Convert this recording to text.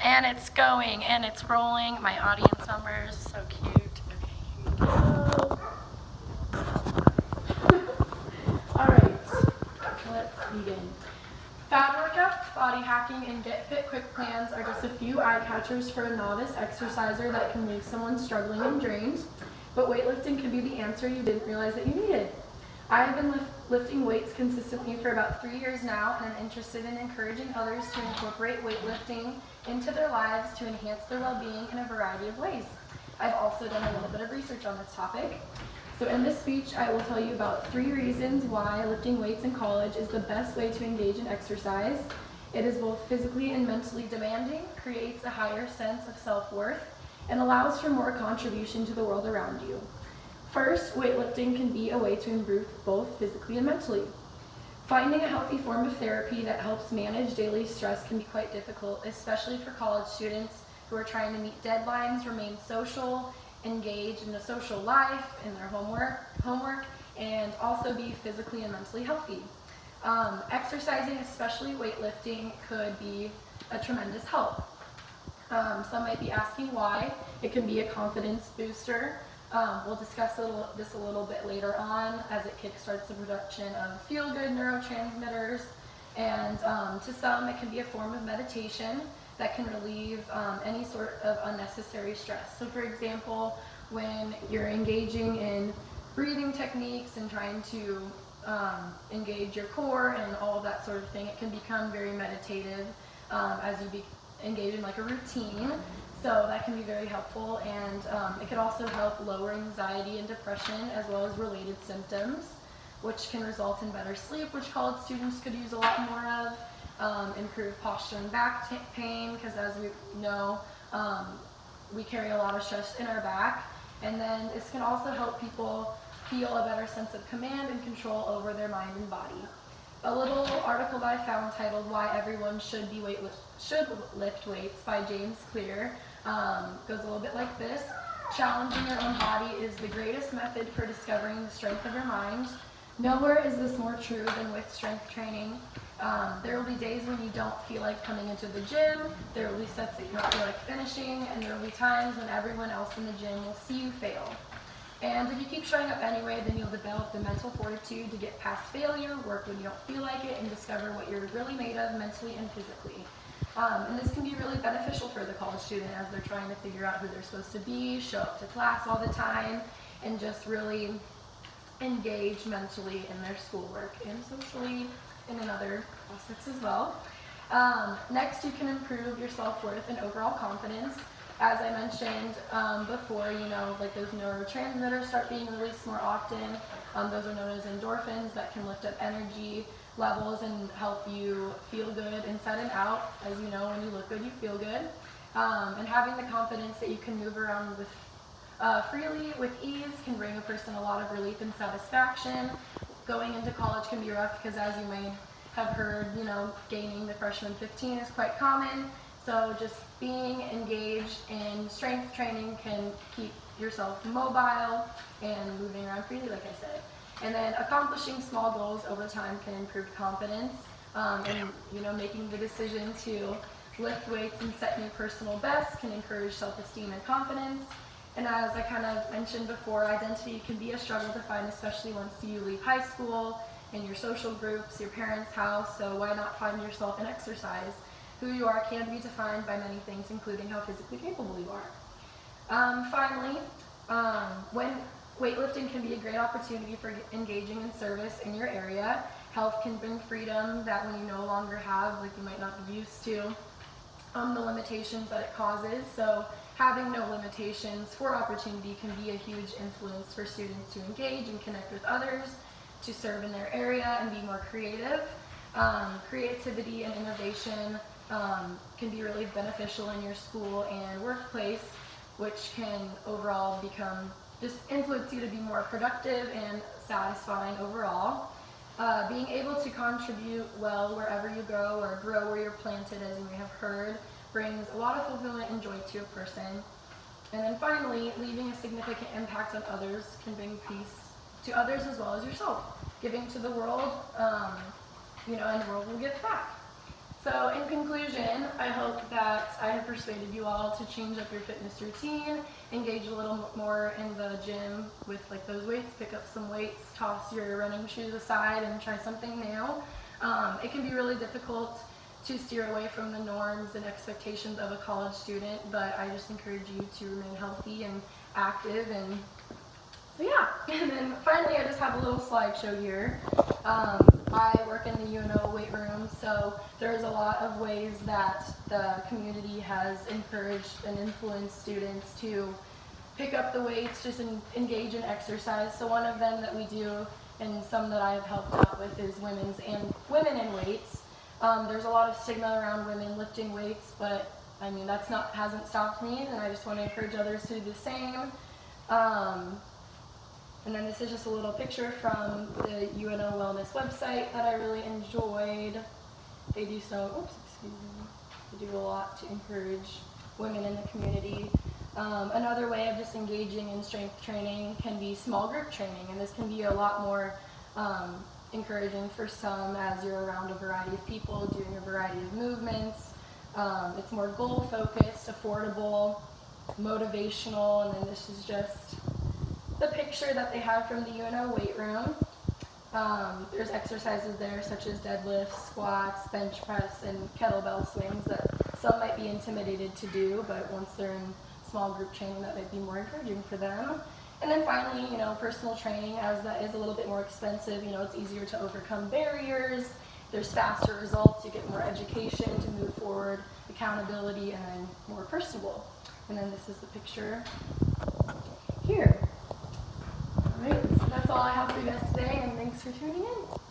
And it's going, and it's rolling. My audience members, so cute. Okay, here we go. All right, let's begin. Fad workouts, body hacking, and get fit quick plans are just a few eye catchers for a novice exerciser that can leave someone struggling and drained. But weightlifting can be the answer you didn't realize that you needed. I have been lifting weights consistently for about 3 years now, and I'm interested in encouraging others to incorporate weightlifting into their lives to enhance their well-being in a variety of ways. I've also done a little bit of research on this topic. So in this speech, I will tell you about 3 reasons why lifting weights in college is the best way to engage in exercise. It is both physically and mentally demanding, creates a higher sense of self-worth, and allows for more contribution to the world around you. First, weightlifting can be a way to improve both physically and mentally. Finding a healthy form of therapy that helps manage daily stress can be quite difficult, especially for college students who are trying to meet deadlines, remain social, engage in a social life, in their homework, and also be physically and mentally healthy. Exercising, especially weightlifting, could be a tremendous help. Some might be asking why. It can be a confidence booster. We'll discuss this a little bit later on as it kickstarts the production of feel-good neurotransmitters. And to some, it can be a form of meditation that can relieve any sort of unnecessary stress. So for example, when you're engaging in breathing techniques and trying to engage your core and all of that sort of thing, it can become very meditative as you engage in like a routine. So that can be very helpful, and it could also help lower anxiety and depression as well as related symptoms, which can result in better sleep, which college students could use a lot more of, improve posture and back pain, because as we know, we carry a lot of stress in our back. And then this can also help people feel a better sense of command and control over their mind and body. A little article that I found titled "Why Everyone Should Lift Weights" by James Clear goes a little bit like this. Challenging your own body is the greatest method for discovering the strength of your mind. Nowhere is this more true than with strength training. There will be days when you don't feel like coming into the gym, there will be sets that you don't feel like finishing, and there will be times when everyone else in the gym will see you fail. And if you keep showing up anyway, then you'll develop the mental fortitude to get past failure, work when you don't feel like it, and discover what you're really made of mentally and physically. And this can be really beneficial for the college student as they're trying to figure out who they're supposed to be, show up to class all the time, and just really engage mentally in their schoolwork and socially and in other aspects as well. Next, you can improve your self-worth and overall confidence. As I mentioned before, like those neurotransmitters start being released more often. Those are known as endorphins that can lift up energy levels and help you feel good inside and out. As you know, when you look good, you feel good. And having the confidence that you can move around with freely with ease can bring a person a lot of relief and satisfaction. Going into college can be rough because, as you may have heard, gaining the freshman 15 is quite common. So just being engaged in strength training can keep yourself mobile and moving around freely, like I said. And then accomplishing small goals over time can improve confidence. And making the decision to lift weights and set new personal bests can encourage self-esteem and confidence. And as I kind of mentioned before, identity can be a struggle to find, especially once you leave high school, in your social groups, your parents' house. So why not find yourself in exercise? Who you are can be defined by many things, including how physically capable you are. Finally, when weightlifting can be a great opportunity for engaging in service in your area. Health can bring freedom that when you no longer have, like you might not be used to, the limitations that it causes. So having no limitations for opportunity can be a huge influence for students to engage and connect with others, to serve in their area and be more creative. Creativity and innovation can be really beneficial in your school and workplace, which can overall just influence you to be more productive and satisfying overall. Being able to contribute well wherever you go or grow where you're planted, as you may have heard, brings a lot of fulfillment and joy to a person. And then finally, leaving a significant impact on others can bring peace to others as well as yourself. Giving to the world, and the world will give back. So in conclusion, I hope that I have persuaded you all to change up your fitness routine, engage a little more in the gym with like those weights, pick up some weights, toss your running shoes aside and try something new. It can be really difficult to steer away from the norms and expectations of a college student, but I just encourage you to remain healthy and active. And so yeah, and then finally I just have a little slideshow here. I work in the UNO weight room, so there's a lot of ways that the community has encouraged and influenced students to pick up the weights, just engage in exercise. So one of them that we do, and some that I've helped out with, is women in weights. There's a lot of stigma around women lifting weights, but I mean hasn't stopped me, and I just want to encourage others to do the same. And then this is just a little picture from the UNO Wellness website that I really enjoyed. They do they do a lot to encourage women in the community. Another way of just engaging in strength training can be small group training, and this can be a lot more encouraging for some as you're around a variety of people doing a variety of movements. It's more goal focused, affordable, motivational, and then this is just the picture that they have from the UNO weight room. There's exercises there such as deadlifts, squats, bench press, and kettlebell swings that some might be intimidated to do, but once they're in small group training, that might be more encouraging for them. And then finally, personal training, as that is a little bit more expensive, it's easier to overcome barriers, there's faster results, you get more education to move forward, accountability, and then more personable. And then this is the picture here. All right, so that's all I have for you guys today, and thanks for tuning in.